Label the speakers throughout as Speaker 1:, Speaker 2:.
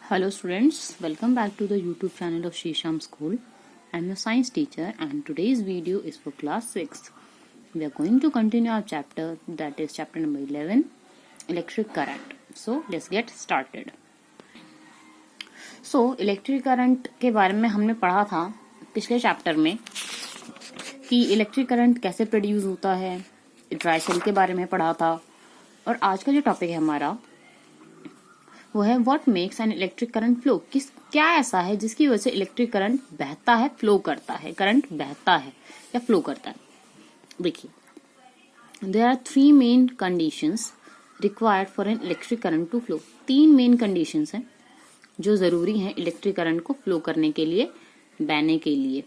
Speaker 1: Hello students, welcome back to the YouTube channel of Shisham School. I am your science teacher and today's video is for class 6. We are going to continue our chapter, that is chapter number 11, electric current. So let's get started. So electric current के बारे में हमने पढ़ा था पिछले chapter में कि electric current कैसे प्रोड्यूस होता है, ड्राई सेल के बारे में पढ़ा था। और आज का जो टॉपिक है हमारा वो है what makes an electric current flow. क्या ऐसा है जिसकी वजह से इलेक्ट्रिक करंट बहता है, फ्लो करता है, करंट बहता है या फ्लो करता है। देखिए, there are 3 main conditions required for an electric current to flow. 3 main conditions हैं जो जरूरी हैं इलेक्ट्रिक करंट को फ्लो करने के लिए, बहने के लिए।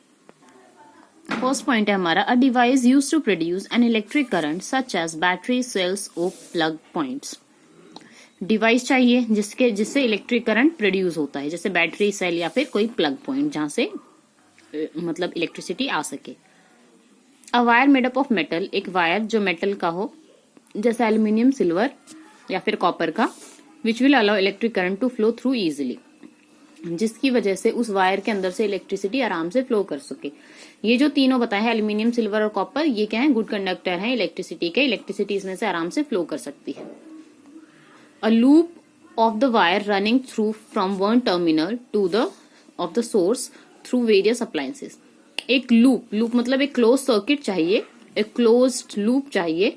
Speaker 1: फर्स्ट पॉइंट है हमारा, a device used to produce an electric current such as battery, cells और प्लग पॉइंट्स। डिवाइस चाहिए जिससे इलेक्ट्रिक करंट प्रोड्यूस होता है, जैसे बैटरी, सेल या फिर कोई प्लग पॉइंट जहां से मतलब इलेक्ट्रिसिटी आ सके। A wire made up of metal, एक वायर जो मेटल का हो, जैसे एल्यूमिनियम, सिल्वर या फिर कॉपर का, which will allow electric current to flow through easily, जिसकी वजह से उस वायर के अंदर से इलेक्ट्रिसिटी आराम से फ्लो कर सके। ये जो तीनों बताए हैं, एल्यूमिनियम, सिल्वर और कॉपर, ये क्या है, गुड कंडक्टर है इलेक्ट्रिसिटी के। इलेक्ट्रिसिटी इसमें से आराम से फ्लो कर सकती है। A loop of the wire running through from one terminal to the of the source through various appliances. एक लूप मतलब एक क्लोज सर्किट चाहिए, एक क्लोज्ड लूप चाहिए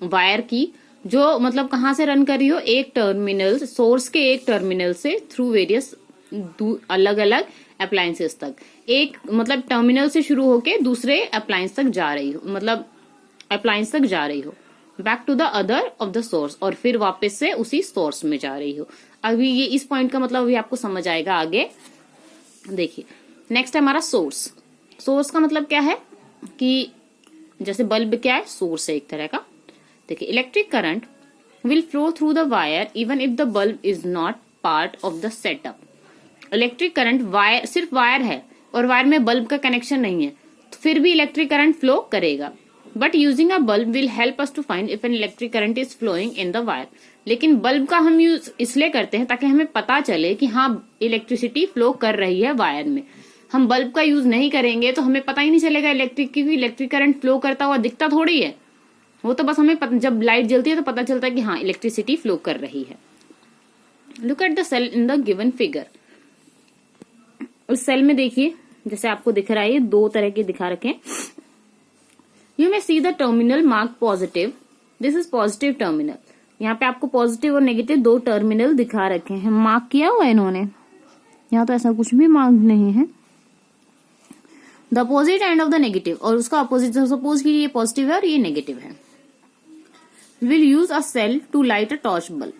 Speaker 1: वायर की, जो मतलब कहाँ से रन कर रही हो, एक टर्मिनल, सोर्स के एक टर्मिनल से थ्रू वेरियस अलग अलग अप्लायंसेस तक। एक मतलब टर्मिनल से शुरू होके दूसरे अप्लायंस तक जा रही हो, मतलब अप्लायंस तक जा रही हो, back to the other of the source, और फिर वापस से उसी सोर्स में जा रही हो। अभी ये इस पॉइंट का मतलब अभी आपको समझ आएगा आगे। देखिए, नेक्स्ट है हमारा सोर्स। सोर्स का मतलब क्या है कि जैसे बल्ब क्या है, सोर्स है एक तरह का। देखिए, electric current will flow through the wire even if the bulb is not part of the setup. Electric current wire, सिर्फ वायर है और वायर में बल्ब का कनेक्शन नहीं है, तो फिर भी इलेक्ट्रिक करंट फ्लो करेगा। But using a bulb will help us to find if an electric current is flowing in the wire. लेकिन बल्ब का हम यूज इसलिए करते हैं ताकि हमें पता चले कि हाँ इलेक्ट्रिसिटी फ्लो कर रही है वायर में। हम बल्ब का यूज नहीं करेंगे तो हमें पता ही नहीं चलेगा क्योंकि इलेक्ट्रिक करंट फ्लो करता हुआ दिखता थोड़ी है, वो तो बस हमें जब लाइट जलती है तो पता चलता है कि हाँ इलेक्ट्रिसिटी फ्लो कर रही है। Look at the cell in the given figure. उस सेल में देखिए, जैसे आपको दिख रहा है, 2 तरह के दिखा रखे हैं। You may see the terminal marked positive. This is positive terminal. यहाँ पे आपको पॉजिटिव और नेगेटिव 2 टर्मिनल दिखा रखे हैं, मार्क किया हुआ है इन्होंने। यहाँ तो ऐसा कुछ भी मार्क नहीं है। The opposite end of the negative, और उसका अपोजिट, सपोज कि ये पॉजिटिव है और ये नेगेटिव है। Will use a cell to light a torch bulb.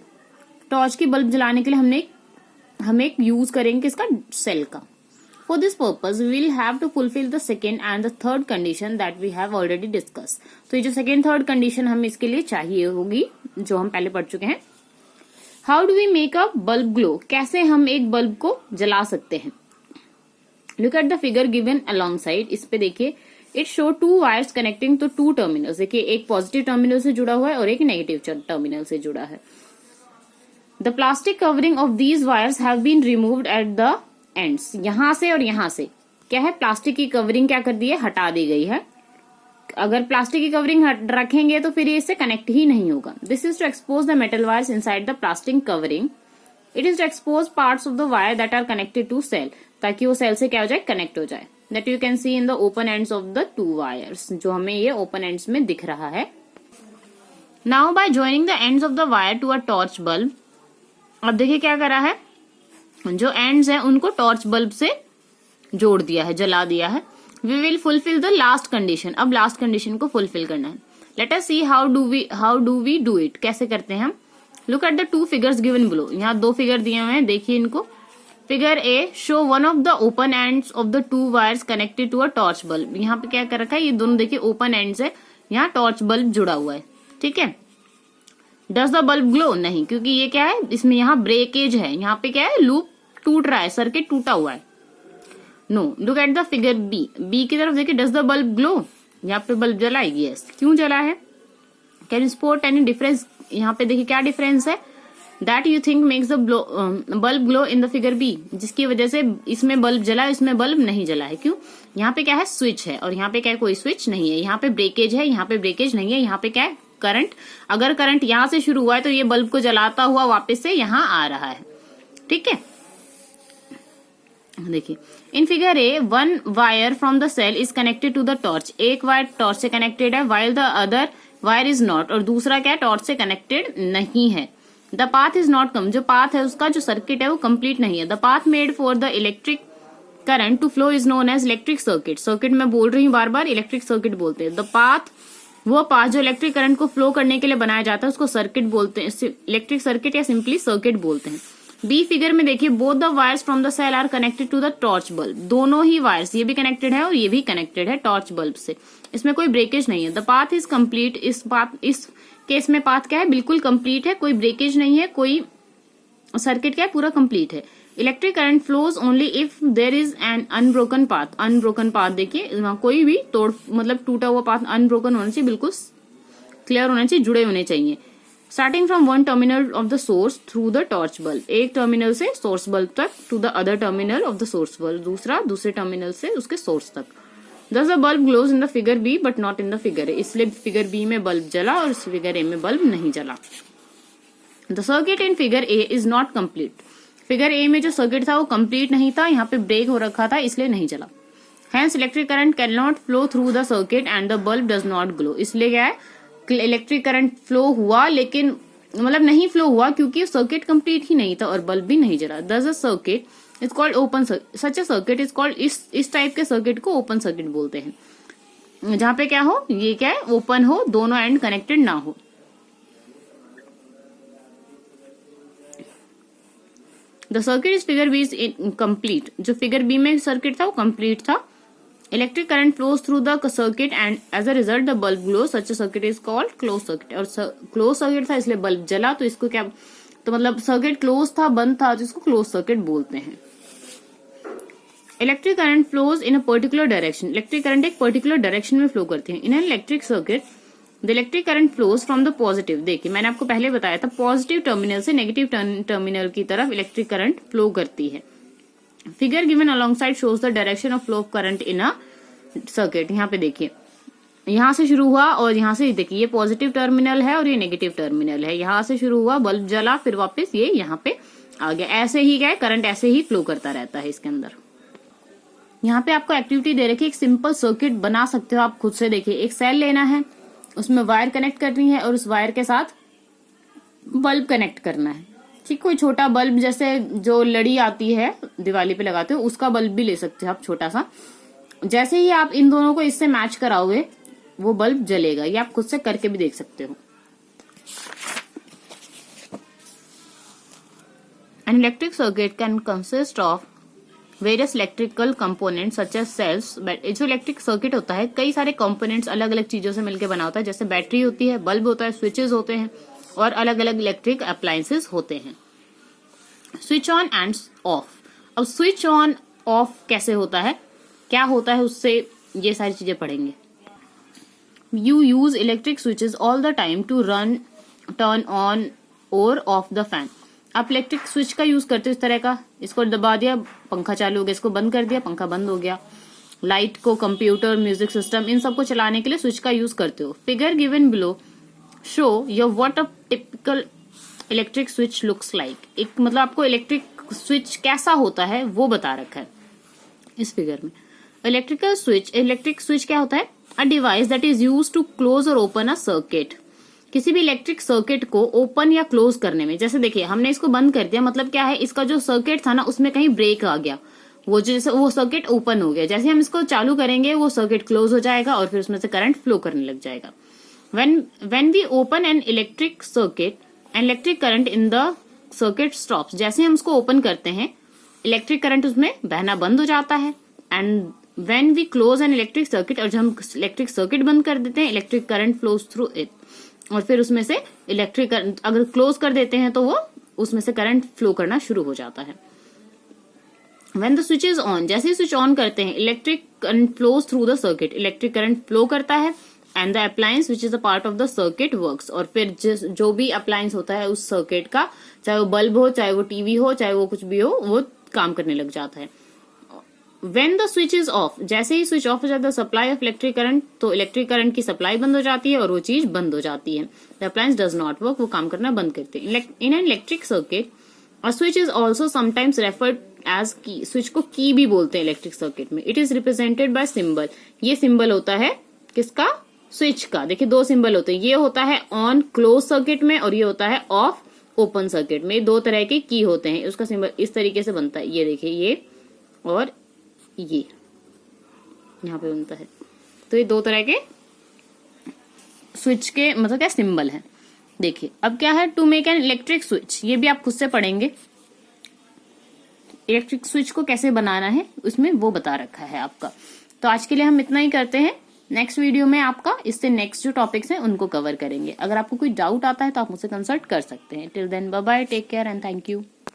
Speaker 1: Torch की बल्ब जलाने के लिए हम एक यूज करेंगे किसका, सेल का। For this purpose, we will have to fulfill the second and the third condition that we have already discussed. तो ये जो second, third condition हमें इसके लिए चाहिए होगी, जो हम पहले पढ़ चुके हैं। How do we make a bulb glow? कैसे हम एक बल्ब को जला सकते हैं? Look at the figure given alongside. इस पे देखिए, it show 2 wires connecting to 2 terminals. देखिए, एक पॉजिटिव टर्मिनल से जुड़ा हुआ है और एक नेगेटिव टर्मिनल से जुड़ा है। The plastic covering of these wires have been removed at the ends, यहां से और यहां से क्या है, प्लास्टिक की कवरिंग क्या कर दी है, हटा दी गई है। अगर प्लास्टिक की कवरिंग रखेंगे तो फिर ये इससे कनेक्ट ही नहीं होगा। This is to expose the metal wires inside the plastic covering. It is to expose parts of the wire that are connected to cell, ताकि वो सेल से क्या हो जाए, कनेक्ट हो जाए। That you can see in the open ends of the 2 wires, जो हमें ये ओपन एंड्स में दिख रहा है। Now by joining the ends of the wire to a torch bulb, अब देखिए क्या करा है, जो एंड्स हैं उनको टॉर्च बल्ब से जोड़ दिया है, जला दिया है। We will fulfil the last condition. अब लास्ट कंडीशन को फुलफिल करना है। Let us see how do we do it, कैसे करते हैं हम। Look at the 2 figures given below. यहाँ 2 फिगर दिए हुए हैं, देखिए इनको। Figure A show one of the open ends of the 2 wires connected to a torch bulb. यहाँ पे क्या कर रखा है, ये दोनों देखिए ओपन एंड्स है, यहाँ टॉर्च बल्ब जुड़ा हुआ है, ठीक है। डज द बल्ब ग्लो, नहीं, क्योंकि ये क्या है, इसमें यहाँ ब्रेकेज है, यहाँ पे क्या है, लूप टूट रहा है, सर्किट टूटा हुआ है। No, look at the figure B. B की तरफ देखिए, डज द बल्ब ग्लो, यहाँ पे बल्ब जलाएगी, यस। क्यों जला है, कैन स्पॉट एनी डिफरेंस, यहाँ पे देखिए क्या डिफरेंस है, that you think makes the bulb glow in the figure B, जिसकी वजह से इसमें बल्ब जला है, इसमें बल्ब नहीं जला है। क्यों? यहाँ पे क्या है? स्विच है, और यहाँ पे क्या है? कोई स्विच नहीं है। यहाँ पे ब्रेकेज है, यहाँ पे ब्रेकेज नहीं है। यहाँ पे क्या है? करंट। अगर करंट यहाँ से शुरू हुआ है तो ये बल्ब को जलाता हुआ वापस से यहाँ आ रहा है। ठीक है, देखिए in figure A, one wire from the cell is connected to the torch. एक वायर टॉर्च से कनेक्टेड है, while the other wire is not, और दूसरा क्या है? टॉर्च से कनेक्टेड नहीं है। The path is not come, जो पाथ है उसका जो सर्किट है वो कंप्लीट नहीं है। The path made for the electric current to flow is known as electric circuit. Circuit में बोल रही हूँ बार बार, इलेक्ट्रिक सर्किट बोलते हैं। द पाथ, वो पाथ जो इलेक्ट्रिक करंट को फ्लो करने के लिए बनाया जाता है उसको सर्किट बोलते हैं, इलेक्ट्रिक सर्किट या सिंपली सर्किट बोलते हैं। बी फिगर में देखिए, both the wires from the cell are connected to the torch bulb. दोनों ही वायर्स, ये भी कनेक्टेड है और ये भी कनेक्टेड है टॉर्च बल्ब से। इसमें कोई ब्रेकेज नहीं है। द पाथ इज कंप्लीट, इस केस में पाथ क्या है? बिल्कुल कंप्लीट है, कोई ब्रेकेज नहीं है, कोई सर्किट क्या है? पूरा कंप्लीट है। Electric current flows only if there is an unbroken path. Unbroken path देखिए, कोई भी तोड़ मतलब टूटा हुआ पाथ अनब्रोकन होना चाहिए, बिल्कुल क्लियर होना चाहिए, जुड़े होने चाहिए। Starting from one terminal of the source through the torch bulb, एक टर्मिनल से सोर्स बल्ब तक, to the other terminal of the source bulb, दूसरे टर्मिनल से उसके सोर्स तक। Thus the bulb glows in the figure B but not in the figure A. इसलिए figure B में bulb जला और इस फिगर ए में बल्ब नहीं जला। The circuit in figure A is not complete. Figure A में जो सर्किट था वो कंप्लीट नहीं था, यहाँ पे ब्रेक हो रखा था इसलिए नहीं जला। Hence electric current cannot flow through the circuit and the bulb does not glow. इसलिए क्या है? इलेक्ट्रिक करंट फ्लो हुआ लेकिन मतलब नहीं फ्लो हुआ क्योंकि सर्किट कंप्लीट ही नहीं था और बल्ब भी नहीं जला। Thus a circuit is called open circuit. Such a circuit is called, इस टाइप के सर्किट को ओपन सर्किट बोलते हैं, जहां पे क्या हो? ये क्या है? ओपन हो, दोनों एंड कनेक्टेड ना हो। The circuit is figure B is incomplete. जो फिगर बी में सर्किट था वो कंप्लीट था। Electric current flows through the circuit and as a result the bulb glow. Such a circuit is called close circuit. और close circuit था इसलिए bulb जला, तो इसको क्या, तो मतलब सर्किट क्लोज था, बंद था, जिसको क्लोज सर्किट बोलते हैं। Electric current flows in a particular direction. Electric current एक पर्टिकुलर डायरेक्शन में फ्लो करती है। इन an electric circuit the electric current flows from the positive. देखिए मैंने आपको पहले बताया था, पॉजिटिव टर्मिनल से नेगेटिव टर्मिनल की तरफ इलेक्ट्रिक करंट फ्लो करती है। Figure given alongside shows the direction of flow of current in a circuit. यहाँ पे देखिए, यहाँ से शुरू हुआ और यहाँ से देखिए, ये पॉजिटिव टर्मिनल है और ये नेगेटिव टर्मिनल है। यहाँ से शुरू हुआ, बल्ब जला, फिर वापस ये यहाँ पे आ गया। ऐसे ही क्या है? करंट ऐसे ही फ्लो करता रहता है इसके अंदर। यहाँ पे आपको एक्टिविटी दे रखी है, एक सिंपल सर्किट बना सकते हो आप खुद से। देखिए एक सेल लेना है, उसमें वायर कनेक्ट करनी है और उस वायर के साथ बल्ब कनेक्ट करना है। ठीक, कोई छोटा बल्ब जैसे जो लड़ी आती है दिवाली पे लगाते हो उसका बल्ब भी ले सकते हो आप, छोटा सा। जैसे ही आप इन दोनों को इससे मैच कराओगे वो बल्ब जलेगा। ये आप खुद से करके भी देख सकते हो। An electric circuit can consist of various electrical components such as cells. जो इलेक्ट्रिक सर्किट होता है कई सारे कंपोनेंट्स अलग अलग चीजों से मिलकर बना होता है, जैसे बैटरी होती है, बल्ब होता है, स्विचेस होते हैं और अलग अलग इलेक्ट्रिक अप्लायंसेस होते हैं। Switch on end of. अब स्विच ऑन ऑफ कैसे होता है, क्या होता है उससे, ये सारी चीजें पढ़ेंगे। You use electric switches all the time to turn on or off the fan. आप इलेक्ट्रिक स्विच का यूज करते हो इस तरह का, इसको दबा दिया पंखा चालू हो गया, इसको बंद कर दिया पंखा बंद हो गया। लाइट को, कंप्यूटर, म्यूजिक सिस्टम, इन सबको चलाने के लिए स्विच का यूज करते हो। Figure given below show your what a typical electric switch looks like. एक मतलब आपको इलेक्ट्रिक स्विच कैसा होता है वो बता रखा है इस फिगर में। इलेक्ट्रिक स्विच क्या होता है? A device that is used to close or open a circuit. किसी भी इलेक्ट्रिक सर्किट को ओपन या क्लोज करने में, जैसे देखिए हमने इसको बंद कर दिया, मतलब क्या है, इसका जो सर्किट था ना उसमें कहीं ब्रेक आ गया, वो जैसे वो सर्किट ओपन हो गया। जैसे हम इसको चालू करेंगे वो सर्किट क्लोज हो जाएगा और फिर उसमें से करंट फ्लो करने लग जाएगा। When we open an electric circuit an electric current in the circuit stops. जैसे हम उसको ओपन करते हैं इलेक्ट्रिक करंट उसमें बहना बंद हो जाता है। And when we close an electric circuit, और जब हम इलेक्ट्रिक सर्किट बंद कर देते हैं electric current flows through it, और फिर उसमें से इलेक्ट्रिक करंट अगर क्लोज कर देते हैं तो वो उसमें से करंट फ्लो करना शुरू हो जाता है। When the switch is on, जैसे ही स्विच ऑन करते हैं electric current flows through the circuit, electric current flow करता है and the appliance which is a part of the circuit works, और फिर जो भी अप्लायंस होता है उस सर्किट का, चाहे वो बल्ब हो, चाहे वो टीवी हो, चाहे वो कुछ भी हो, वो काम करने लग जाता है। When the switch is off, जैसे ही स्विच ऑफ हो जाता है सप्लाई ऑफ इलेक्ट्रिक करंट, तो इलेक्ट्रिक करंट की सप्लाई बंद हो जाती है और वो चीज बंद हो जाती है। The appliance does not work, वो काम करना बंद करते हैं। In an electric circuit a switch is also sometimes referred as key, switch को की भी बोलते हैं इलेक्ट्रिक सर्किट में। It is represented by symbol, ये सिंबल होता है किसका, स्विच का। देखिए दो सिंबल होते हैं, ये होता है ऑन क्लोज सर्किट में और ये होता है ऑफ ओपन सर्किट में। दो तरह के की होते हैं, उसका सिंबल इस तरीके से बनता है, ये देखिए ये और ये यहाँ पे बनता है। तो ये दो तरह के स्विच के मतलब क्या सिंबल है। देखिए अब क्या है, to make an electric switch, ये भी आप खुद से पढ़ेंगे। इलेक्ट्रिक स्विच को कैसे बनाना है उसमें वो बता रखा है आपका। तो आज के लिए हम इतना ही करते हैं। नेक्स्ट वीडियो में आपका इससे नेक्स्ट जो टॉपिक्स हैं उनको कवर करेंगे। अगर आपको कोई डाउट आता है तो आप मुझसे कंसल्ट कर सकते हैं। Till then bye bye, take care and thank you.